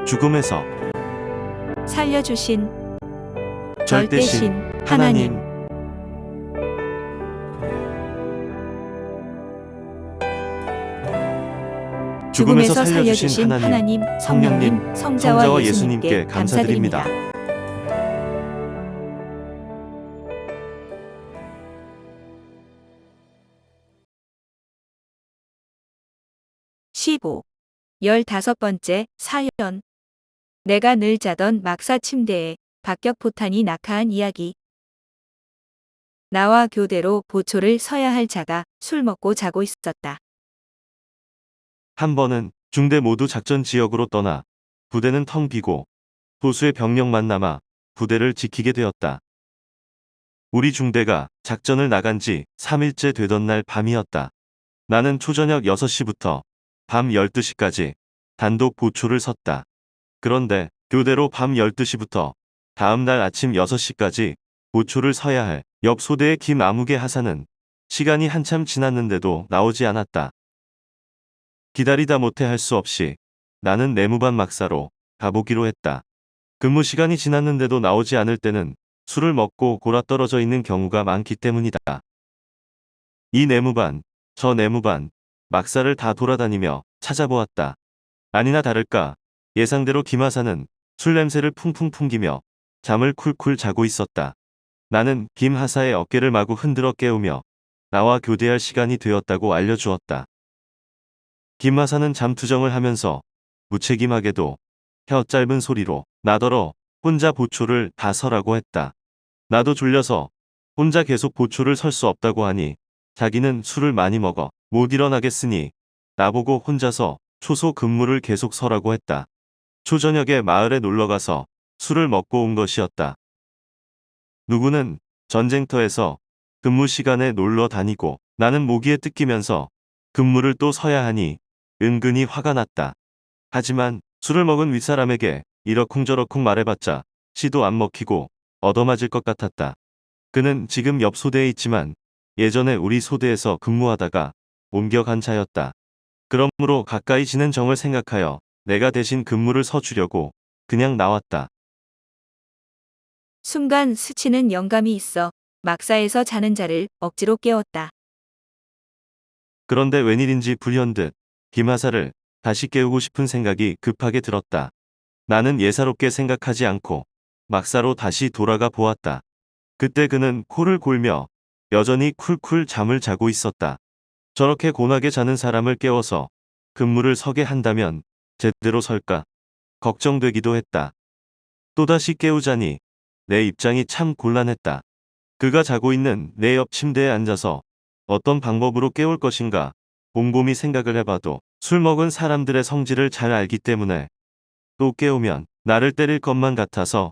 죽음에서 살려주신 절대신 하나님. 죽음에서 살려주신 하나님, 성령님, 성자와 예수님께 감사드립니다. 15. 15번째 사연. 내가 늘 자던 막사 침대에 박격포탄이 낙하한 이야기. 나와 교대로 보초를 서야 할 자가 술 먹고 자고 있었다. 한 번은 중대 모두 작전 지역으로 떠나 부대는 텅 비고 소수의 병력만 남아 부대를 지키게 되었다. 우리 중대가 작전을 나간 지 3일째 되던 날 밤이었다. 나는 초저녁 6시부터 밤 12시까지 단독 보초를 섰다. 그런데 교대로 밤 12시부터 다음 날 아침 6시까지 보초를 서야 할 옆 소대의 김아무개 하사는 시간이 한참 지났는데도 나오지 않았다. 기다리다 못해 할 수 없이 나는 내무반 막사로 가보기로 했다. 근무 시간이 지났는데도 나오지 않을 때는 술을 먹고 골아떨어져 있는 경우가 많기 때문이다. 이 내무반, 저 내무반, 막사를 다 돌아다니며 찾아보았다. 아니나 다를까 예상대로 김하사는 술 냄새를 풍풍 풍기며 잠을 쿨쿨 자고 있었다. 나는 김하사의 어깨를 마구 흔들어 깨우며 나와 교대할 시간이 되었다고 알려주었다. 김하사는 잠투정을 하면서 무책임하게도 혀 짧은 소리로 나더러 혼자 보초를 다 서라고 했다. 나도 졸려서 혼자 계속 보초를 설 수 없다고 하니 자기는 술을 많이 먹어 못 일어나겠으니 나보고 혼자서 초소 근무를 계속 서라고 했다. 초저녁에 마을에 놀러가서 술을 먹고 온 것이었다. 누구는 전쟁터에서 근무 시간에 놀러 다니고 나는 모기에 뜯기면서 근무를 또 서야 하니 은근히 화가 났다. 하지만 술을 먹은 윗사람에게 이러쿵저러쿵 말해봤자 씨도 안 먹히고 얻어맞을 것 같았다. 그는 지금 옆 소대에 있지만 예전에 우리 소대에서 근무하다가 옮겨간 자였다. 그러므로 가까이 지낸 정을 생각하여 내가 대신 근무를 서주려고 그냥 나왔다. 순간 스치는 영감이 있어 막사에서 자는 자를 억지로 깨웠다. 그런데 웬일인지 불현듯 김하사를 다시 깨우고 싶은 생각이 급하게 들었다. 나는 예사롭게 생각하지 않고 막사로 다시 돌아가 보았다. 그때 그는 코를 골며 여전히 쿨쿨 잠을 자고 있었다. 저렇게 곤하게 자는 사람을 깨워서 근무를 서게 한다면 제대로 설까 걱정되기도 했다. 또다시 깨우자니 내 입장이 참 곤란했다. 그가 자고 있는 내 옆 침대에 앉아서 어떤 방법으로 깨울 것인가 곰곰이 생각을 해봐도 술 먹은 사람들의 성질을 잘 알기 때문에 또 깨우면 나를 때릴 것만 같아서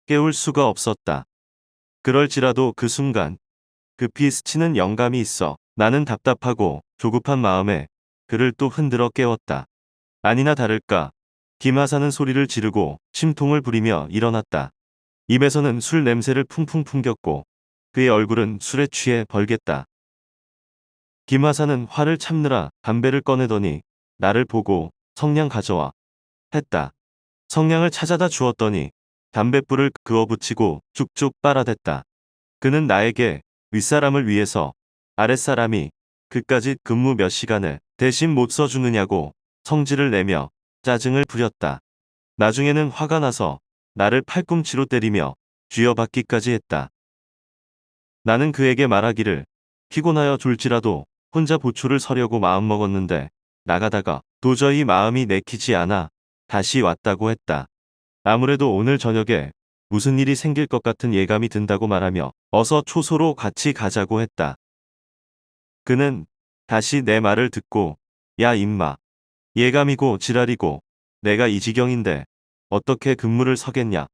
깨울 수가 없었다. 그럴지라도 그 순간 급히 스치는 영감이 있어 나는 답답하고 조급한 마음에 그를 또 흔들어 깨웠다. 아니나 다를까 김하사는 소리를 지르고 심통을 부리며 일어났다. 입에서는 술 냄새를 풍풍 풍겼고 그의 얼굴은 술에 취해 벌겠다. 김하사는 화를 참느라 담배를 꺼내더니 나를 보고 성냥 가져와 했다. 성냥을 찾아다 주었더니 담뱃불을 그어 붙이고 쭉쭉 빨아댔다. 그는 나에게 윗사람을 위해서 아랫사람이 그까짓 근무 몇 시간을 대신 못 써주느냐고 성질을 내며 짜증을 부렸다. 나중에는 화가 나서 나를 팔꿈치로 때리며 쥐어박기까지 했다. 나는 그에게 말하기를 피곤하여 졸지라도 혼자 보초를 서려고 마음먹었는데 나가다가 도저히 마음이 내키지 않아 다시 왔다고 했다. 아무래도 오늘 저녁에 무슨 일이 생길 것 같은 예감이 든다고 말하며 어서 초소로 같이 가자고 했다. 그는 다시 내 말을 듣고 야 임마, 예감이고 지랄이고 내가 이 지경인데 어떻게 근무를 서겠냐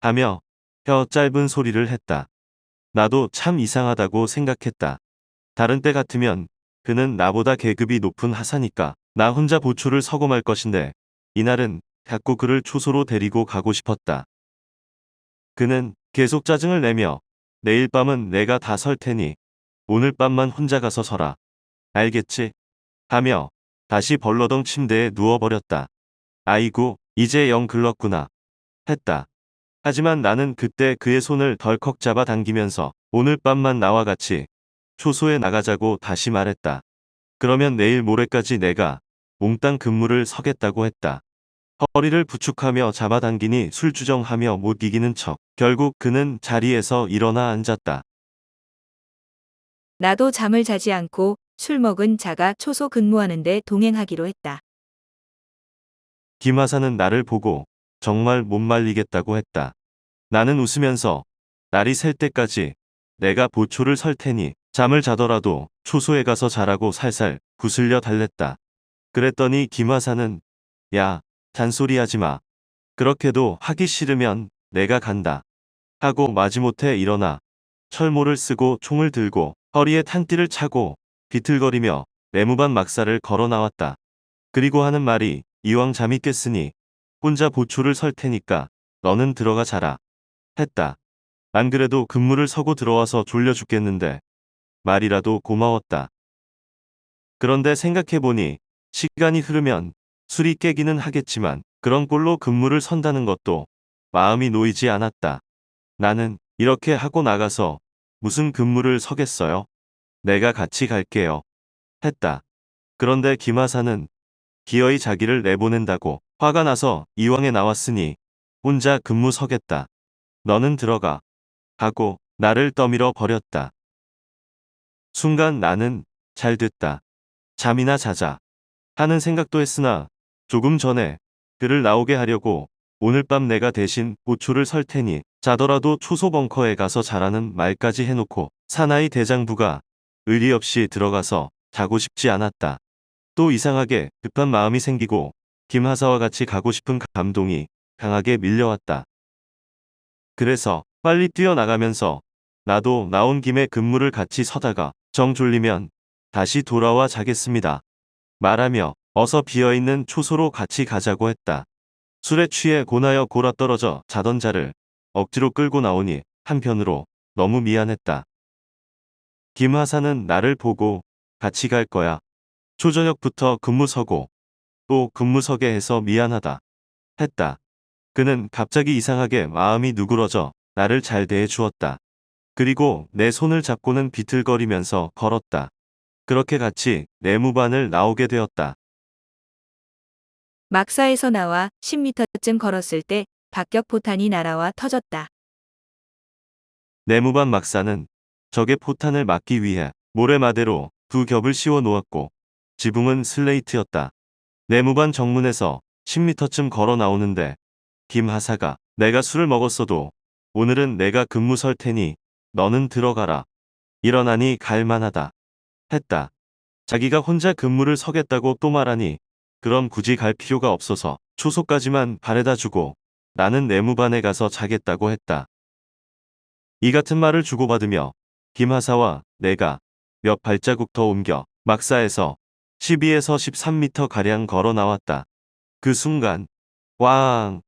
하며 혀 짧은 소리를 했다. 나도 참 이상하다고 생각했다. 다른 때 같으면 그는 나보다 계급이 높은 하사니까 나 혼자 보초를 서고 말 것인데 이날은 자꾸 그를 초소로 데리고 가고 싶었다. 그는 계속 짜증을 내며 내일 밤은 내가 다 설 테니 오늘 밤만 혼자 가서 서라. 알겠지? 하며 다시 벌러덩 침대에 누워버렸다. 아이고 이제 영 글렀구나. 했다. 하지만 나는 그때 그의 손을 덜컥 잡아 당기면서 오늘 밤만 나와 같이 초소에 나가자고 다시 말했다. 그러면 내일 모레까지 내가 몽땅 근무를 서겠다고 했다. 허리를 부축하며 잡아당기니 술주정하며 못 이기는 척. 결국 그는 자리에서 일어나 앉았다. 나도 잠을 자지 않고 술 먹은 자가 초소 근무하는데 동행하기로 했다. 김하사는 나를 보고 정말 못 말리겠다고 했다. 나는 웃으면서 날이 셀 때까지 내가 보초를 설 테니 잠을 자더라도 초소에 가서 자라고 살살 구슬려 달랬다. 그랬더니 김하사는 야, 잔소리하지 마. 그렇게도 하기 싫으면 내가 간다. 하고 마지못해 일어나 철모를 쓰고 총을 들고 허리에 탄띠를 차고 비틀거리며 내무반 막사를 걸어 나왔다. 그리고 하는 말이 이왕 잠이 깼으니 혼자 보초를 설 테니까 너는 들어가 자라. 했다. 안 그래도 근무를 서고 들어와서 졸려 죽겠는데 말이라도 고마웠다. 그런데 생각해보니 시간이 흐르면 술이 깨기는 하겠지만 그런 꼴로 근무를 선다는 것도 마음이 놓이지 않았다. 나는 이렇게 하고 나가서 무슨 근무를 서겠어요? 내가 같이 갈게요. 했다. 그런데 김하사는 기어이 자기를 내보낸다고 화가 나서 이왕에 나왔으니 혼자 근무 서겠다. 너는 들어가. 하고 나를 떠밀어 버렸다. 순간 나는 잘 됐다. 잠이나 자자 하는 생각도 했으나 조금 전에 그를 나오게 하려고 오늘 밤 내가 대신 보초를 설 테니 자더라도 초소 벙커에 가서 자라는 말까지 해놓고 사나이 대장부가 의리 없이 들어가서 자고 싶지 않았다. 또 이상하게 급한 마음이 생기고 김하사와 같이 가고 싶은 감동이 강하게 밀려왔다. 그래서 빨리 뛰어나가면서 나도 나온 김에 근무를 같이 서다가 정 졸리면 다시 돌아와 자겠습니다. 말하며 어서 비어있는 초소로 같이 가자고 했다. 술에 취해 고나여 골아떨어져 자던 자를 억지로 끌고 나오니 한편으로 너무 미안했다. 김하사는 나를 보고 같이 갈 거야. 초저녁부터 근무 서고 또 근무 서게 해서 미안하다. 했다. 그는 갑자기 이상하게 마음이 누그러져 나를 잘 대해 주었다. 그리고 내 손을 잡고는 비틀거리면서 걸었다. 그렇게 같이 내무반을 나오게 되었다. 막사에서 나와 10m쯤 걸었을 때 박격포탄이 날아와 터졌다. 내무반 막사는 적의 포탄을 막기 위해 모래마대로 두 겹을 씌워 놓았고 지붕은 슬레이트였다. 내무반 정문에서 10m쯤 걸어 나오는데 김하사가 내가 술을 먹었어도 오늘은 내가 근무 설 테니 너는 들어가라. 일어나니 갈만하다. 했다. 자기가 혼자 근무를 서겠다고 또 말하니 그럼 굳이 갈 필요가 없어서 초소까지만 바래다 주고 나는 내무반에 가서 자겠다고 했다. 이 같은 말을 주고받으며 김하사와 내가 몇 발자국 더 옮겨 막사에서 12에서 13m 가량 걸어 나왔다. 그 순간 왕!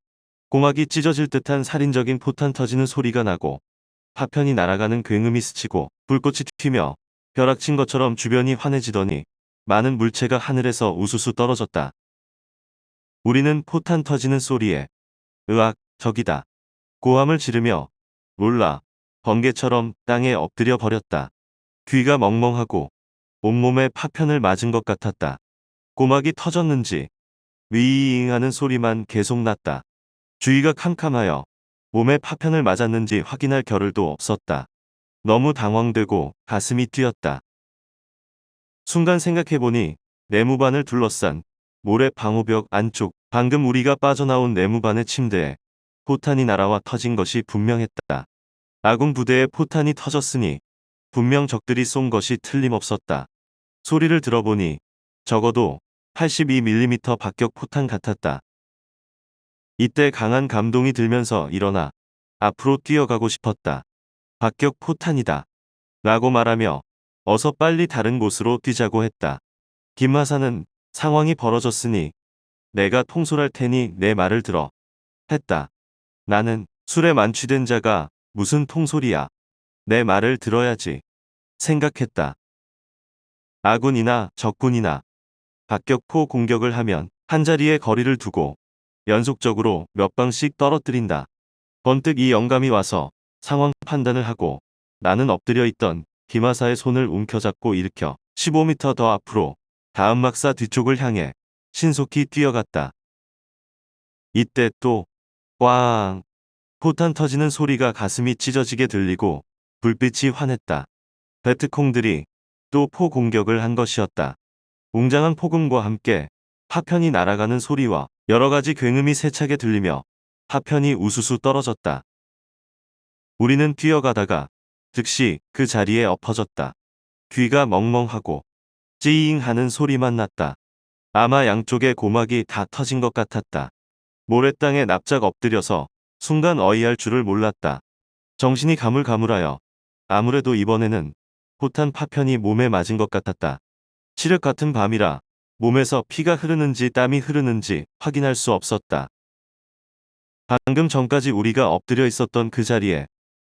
고막이 찢어질 듯한 살인적인 포탄 터지는 소리가 나고 파편이 날아가는 굉음이 스치고 불꽃이 튀며 벼락친 것처럼 주변이 환해지더니 많은 물체가 하늘에서 우수수 떨어졌다. 우리는 포탄 터지는 소리에 으악, 적이다. 고함을 지르며 놀라 번개처럼 땅에 엎드려 버렸다. 귀가 멍멍하고 온몸에 파편을 맞은 것 같았다. 고막이 터졌는지 위잉 하는 소리만 계속 났다. 주위가 캄캄하여 몸에 파편을 맞았는지 확인할 겨를도 없었다. 너무 당황되고 가슴이 뛰었다. 순간 생각해보니 내무반을 둘러싼 모래 방호벽 안쪽 방금 우리가 빠져나온 내무반의 침대에 포탄이 날아와 터진 것이 분명했다. 아군 부대에 포탄이 터졌으니 분명 적들이 쏜 것이 틀림없었다. 소리를 들어보니 적어도 82mm 박격 포탄 같았다. 이때 강한 감동이 들면서 일어나 앞으로 뛰어가고 싶었다. 박격 포탄이다. 라고 말하며 어서 빨리 다른 곳으로 뛰자고 했다. 김하사는 상황이 벌어졌으니 내가 통솔할 테니 내 말을 들어. 했다. 나는 술에 만취된 자가 무슨 통솔이야. 내 말을 들어야지. 생각했다. 아군이나 적군이나 박격포 공격을 하면 한자리에 거리를 두고 연속적으로 몇 방씩 떨어뜨린다. 번뜩 이 영감이 와서 상황 판단을 하고 나는 엎드려 있던 김하사의 손을 움켜잡고 일으켜 15m 더 앞으로 다음 막사 뒤쪽을 향해 신속히 뛰어갔다. 이때 또 꽝! 포탄 터지는 소리가 가슴이 찢어지게 들리고 불빛이 환했다. 베트콩들이 또 포 공격을 한 것이었다. 웅장한 폭음과 함께 파편이 날아가는 소리와 여러 가지 굉음이 세차게 들리며 파편이 우수수 떨어졌다. 우리는 뛰어가다가 즉시 그 자리에 엎어졌다. 귀가 멍멍하고 찌잉 하는 소리만 났다. 아마 양쪽의 고막이 다 터진 것 같았다. 모래땅에 납작 엎드려서 순간 어이할 줄을 몰랐다. 정신이 가물가물하여 아무래도 이번에는 포탄 파편이 몸에 맞은 것 같았다. 칠흑 같은 밤이라 몸에서 피가 흐르는지 땀이 흐르는지 확인할 수 없었다. 방금 전까지 우리가 엎드려 있었던 그 자리에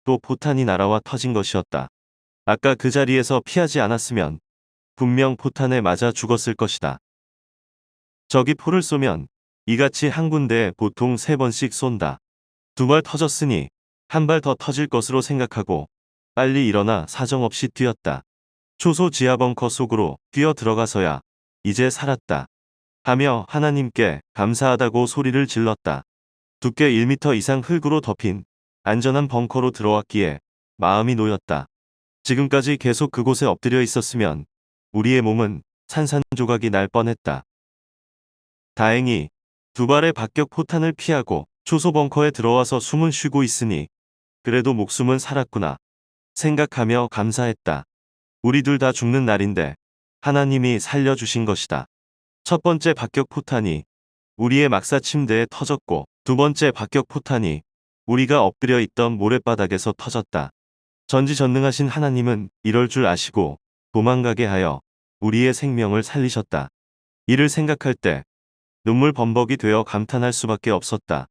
또 포탄이 날아와 터진 것이었다. 아까 그 자리에서 피하지 않았으면 분명 포탄에 맞아 죽었을 것이다. 적이 포를 쏘면 이같이 한 군데에 보통 3번씩 쏜다. 2발 터졌으니 한 발 더 터질 것으로 생각하고 빨리 일어나 사정없이 뛰었다. 초소 지하 벙커 속으로 뛰어 들어가서야 이제 살았다 하며 하나님께 감사하다고 소리를 질렀다. 두께 1m 이상 흙으로 덮인 안전한 벙커로 들어왔기에 마음이 놓였다. 지금까지 계속 그곳에 엎드려 있었으면 우리의 몸은 산산조각이 날 뻔했다. 다행히 2발의 박격 포탄을 피하고 초소 벙커에 들어와서 숨은 쉬고 있으니 그래도 목숨은 살았구나 생각하며 감사했다. 우리 둘 다 죽는 날인데 하나님이 살려주신 것이다. 첫 번째 박격 포탄이 우리의 막사 침대에 터졌고 2번째 박격 포탄이 우리가 엎드려 있던 모랫바닥에서 터졌다. 전지전능하신 하나님은 이럴 줄 아시고 도망가게 하여 우리의 생명을 살리셨다. 이를 생각할 때 눈물 범벅이 되어 감탄할 수밖에 없었다.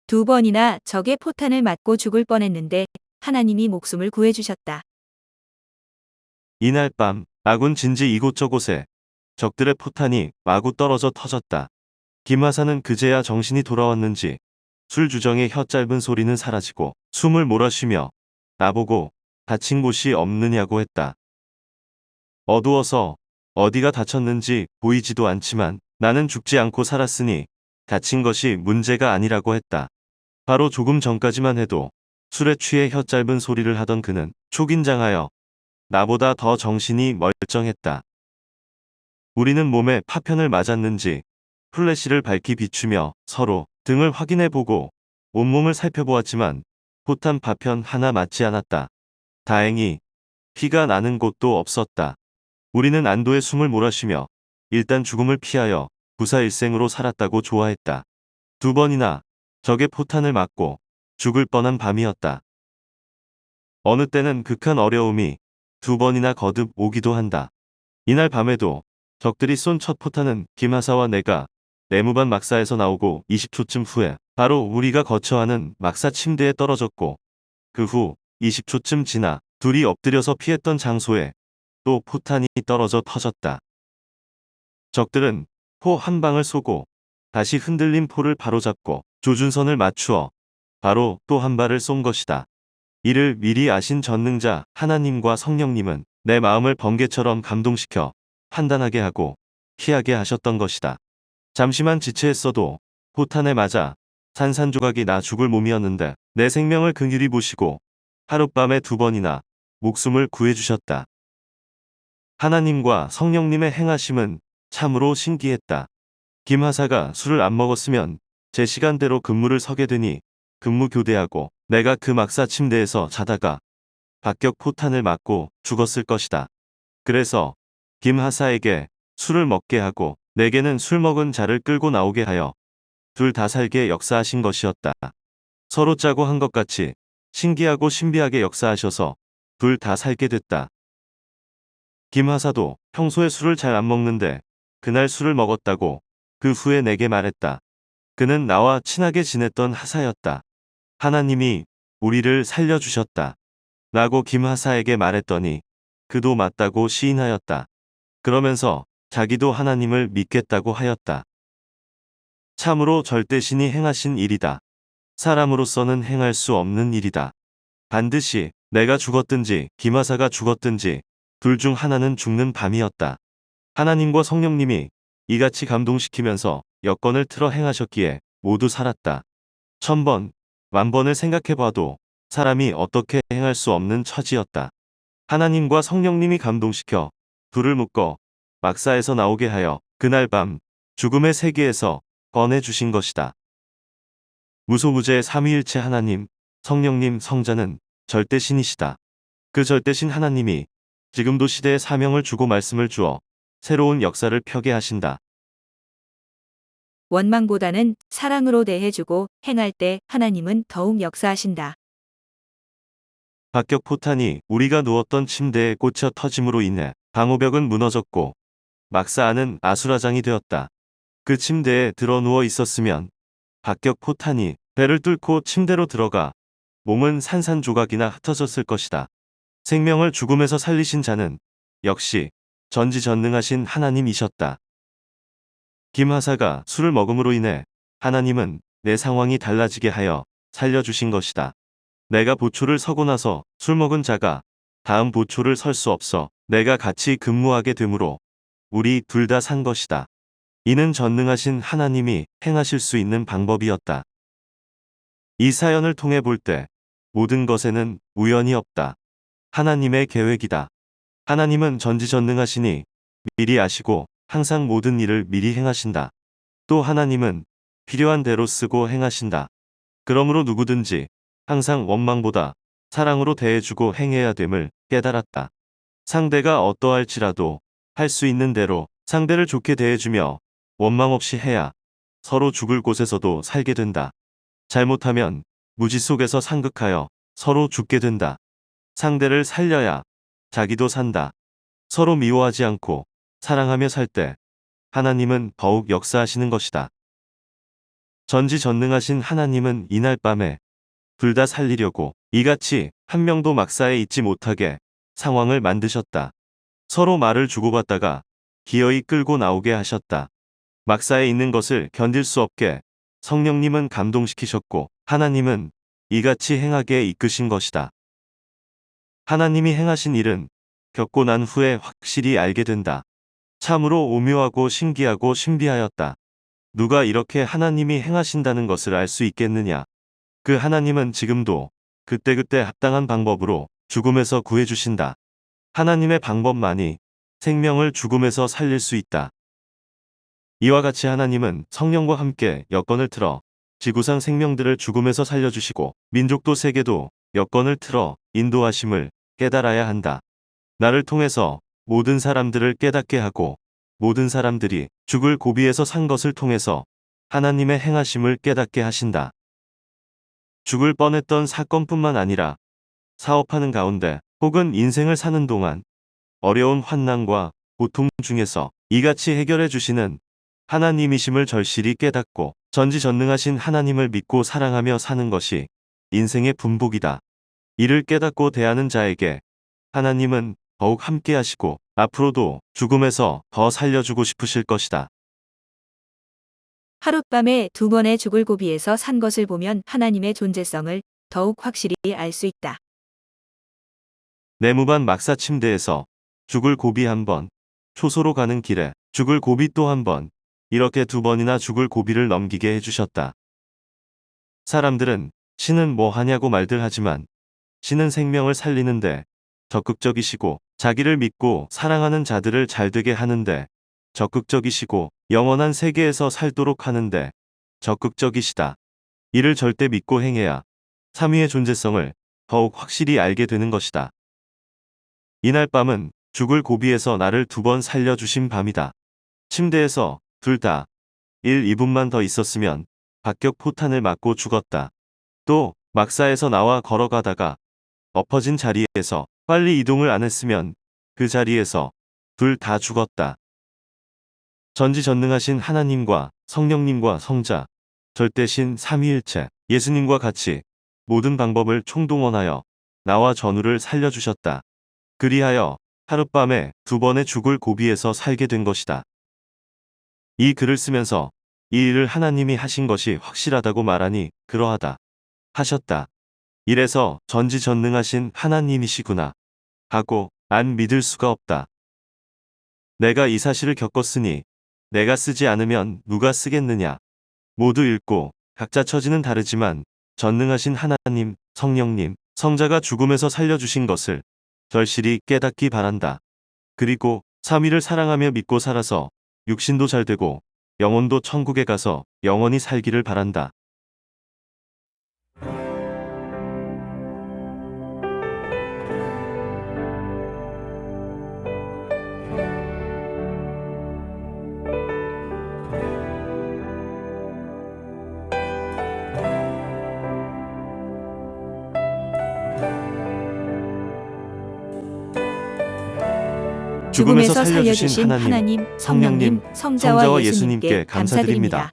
2번이나 적의 포탄을 맞고 죽을 뻔했는데 하나님이 목숨을 구해주셨다. 이날 밤 아군 진지 이곳저곳에 적들의 포탄이 마구 떨어져 터졌다. 김하사는 그제야 정신이 돌아왔는지 술주정의 혀 짧은 소리는 사라지고 숨을 몰아쉬며 나보고 다친 곳이 없느냐고 했다. 어두워서 어디가 다쳤는지 보이지도 않지만 나는 죽지 않고 살았으니 다친 것이 문제가 아니라고 했다. 바로 조금 전까지만 해도 술에 취해 혀 짧은 소리를 하던 그는 초긴장하여 나보다 더 정신이 멀쩡했다. 우리는 몸에 파편을 맞았는지 플래시를 밝히 비추며 서로 등을 확인해보고 온몸을 살펴보았지만 포탄 파편 하나 맞지 않았다. 다행히 피가 나는 곳도 없었다. 우리는 안도의 숨을 몰아쉬며 일단 죽음을 피하여 부사일생으로 살았다고 좋아했다. 2번이나 적의 포탄을 맞고 죽을 뻔한 밤이었다. 어느 때는 극한 어려움이 2번이나 거듭 오기도 한다. 이날 밤에도 적들이 쏜 첫 포탄은 김하사와 내가 내무반 막사에서 나오고 20초쯤 후에 바로 우리가 거처하는 막사 침대에 떨어졌고 그 후 20초쯤 지나 둘이 엎드려서 피했던 장소에 또 포탄이 떨어져 터졌다. 적들은 포 한 방을 쏘고 다시 흔들린 포를 바로잡고 조준선을 맞추어 바로 또 한 발을 쏜 것이다. 이를 미리 아신 전능자 하나님과 성령님은 내 마음을 번개처럼 감동시켜 판단하게 하고 피하게 하셨던 것이다. 잠시만 지체했어도 포탄에 맞아 산산조각이 나 죽을 몸이었는데 내 생명을 긍휼히 보시고 하룻밤에 2번이나 목숨을 구해주셨다. 하나님과 성령님의 행하심은 참으로 신기했다. 김하사가 술을 안 먹었으면 제 시간대로 근무를 서게 되니 근무 교대하고 내가 그 막사 침대에서 자다가 박격 포탄을 맞고 죽었을 것이다. 그래서 김하사에게 술을 먹게 하고 내게는 술 먹은 자를 끌고 나오게 하여 둘 다 살게 역사하신 것이었다. 서로 짜고 한 것 같이 신기하고 신비하게 역사하셔서 둘 다 살게 됐다. 김하사도 평소에 술을 잘 안 먹는데 그날 술을 먹었다고 그 후에 내게 말했다. 그는 나와 친하게 지냈던 하사였다. 하나님이 우리를 살려주셨다. 라고 김하사에게 말했더니 그도 맞다고 시인하였다. 그러면서 자기도 하나님을 믿겠다고 하였다. 참으로 절대신이 행하신 일이다. 사람으로서는 행할 수 없는 일이다. 반드시 내가 죽었든지 김하사가 죽었든지 둘 중 하나는 죽는 밤이었다. 하나님과 성령님이 이같이 감동시키면서 여건을 틀어 행하셨기에 모두 살았다. 1000번, 10,000번을 생각해봐도 사람이 어떻게 행할 수 없는 처지였다. 하나님과 성령님이 감동시켜 둘을 묶어 막사에서 나오게 하여 그날 밤 죽음의 세계에서 꺼내주신 것이다. 무소부재 삼위일체 하나님, 성령님, 성자는 절대신이시다. 그 절대신 하나님이 지금도 시대에 사명을 주고 말씀을 주어 새로운 역사를 펴게 하신다. 원망보다는 사랑으로 대해주고 행할 때 하나님은 더욱 역사하신다. 박격 포탄이 우리가 누웠던 침대에 꽂혀 터짐으로 인해 방호벽은 무너졌고 막사 안은 아수라장이 되었다. 그 침대에 들어 누워 있었으면 박격 포탄이 배를 뚫고 침대로 들어가 몸은 산산조각이나 흩어졌을 것이다. 생명을 죽음에서 살리신 자는 역시 전지전능하신 하나님이셨다. 김하사가 술을 먹음으로 인해 하나님은 내 상황이 달라지게 하여 살려주신 것이다. 내가 보초를 서고 나서 술 먹은 자가 다음 보초를 설 수 없어 내가 같이 근무하게 되므로 우리 둘 다 산 것이다. 이는 전능하신 하나님이 행하실 수 있는 방법이었다. 이 사연을 통해 볼 때 모든 것에는 우연이 없다. 하나님의 계획이다. 하나님은 전지전능하시니 미리 아시고 항상 모든 일을 미리 행하신다. 또 하나님은 필요한 대로 쓰고 행하신다. 그러므로 누구든지 항상 원망보다 사랑으로 대해주고 행해야 됨을 깨달았다. 상대가 어떠할지라도 할 수 있는 대로 상대를 좋게 대해주며 원망 없이 해야 서로 죽을 곳에서도 살게 된다. 잘못하면 무지 속에서 상극하여 서로 죽게 된다. 상대를 살려야 자기도 산다. 서로 미워하지 않고 사랑하며 살 때 하나님은 더욱 역사하시는 것이다. 전지전능하신 하나님은 이날 밤에 둘 다 살리려고 이같이 한 명도 막사에 있지 못하게 상황을 만드셨다. 서로 말을 주고받다가 기어이 끌고 나오게 하셨다. 막사에 있는 것을 견딜 수 없게 성령님은 감동시키셨고 하나님은 이같이 행하게 이끄신 것이다. 하나님이 행하신 일은 겪고 난 후에 확실히 알게 된다. 참으로 오묘하고 신기하고 신비하였다. 누가 이렇게 하나님이 행하신다는 것을 알 수 있겠느냐. 그 하나님은 지금도 그때그때 합당한 방법으로 죽음에서 구해주신다. 하나님의 방법만이 생명을 죽음에서 살릴 수 있다. 이와 같이 하나님은 성령과 함께 여건을 틀어 지구상 생명들을 죽음에서 살려주시고 민족도 세계도 여건을 틀어 인도하심을 깨달아야 한다. 나를 통해서 모든 사람들을 깨닫게 하고 모든 사람들이 죽을 고비에서 산 것을 통해서 하나님의 행하심을 깨닫게 하신다. 죽을 뻔했던 사건뿐만 아니라 사업하는 가운데 혹은 인생을 사는 동안 어려운 환난과 고통 중에서 이같이 해결해 주시는 하나님이심을 절실히 깨닫고 전지전능하신 하나님을 믿고 사랑하며 사는 것이 인생의 분복이다. 이를 깨닫고 대하는 자에게 하나님은 더욱 함께 하시고 앞으로도 죽음에서 더 살려주고 싶으실 것이다. 하룻밤에 두 번의 죽을 고비에서 산 것을 보면 하나님의 존재성을 더욱 확실히 알 수 있다. 내무반 막사 침대에서 죽을 고비 한 번, 초소로 가는 길에 죽을 고비 또 한 번, 이렇게 두 번이나 죽을 고비를 넘기게 해주셨다. 사람들은 신은 뭐 하냐고 말들 하지만 신은 생명을 살리는데 적극적이시고 자기를 믿고 사랑하는 자들을 잘되게 하는데 적극적이시고 영원한 세계에서 살도록 하는데 적극적이시다. 이를 절대 믿고 행해야 삼위의 존재성을 더욱 확실히 알게 되는 것이다. 이날 밤은 죽을 고비에서 나를 두 번 살려주신 밤이다. 침대에서 둘 다 1, 2분만 더 있었으면 박격 포탄을 맞고 죽었다. 또 막사에서 나와 걸어가다가 엎어진 자리에서 빨리 이동을 안 했으면 그 자리에서 둘 다 죽었다. 전지전능하신 하나님과 성령님과 성자, 절대신 삼위일체, 예수님과 같이 모든 방법을 총동원하여 나와 전우를 살려주셨다. 그리하여 하룻밤에 두 번의 죽을 고비에서 살게 된 것이다. 이 글을 쓰면서 이 일을 하나님이 하신 것이 확실하다고 말하니 그러하다 하셨다. 이래서 전지전능하신 하나님이시구나 하고 안 믿을 수가 없다. 내가 이 사실을 겪었으니 내가 쓰지 않으면 누가 쓰겠느냐. 모두 읽고 각자 처지는 다르지만 전능하신 하나님, 성령님, 성자가 죽음에서 살려주신 것을 절실히 깨닫기 바란다. 그리고 삼위를 사랑하며 믿고 살아서 육신도 잘 되고 영혼도 천국에 가서 영원히 살기를 바란다. 죽음에서 살려주신 하나님, 성령님, 성자와 성자와 예수님께 감사드립니다.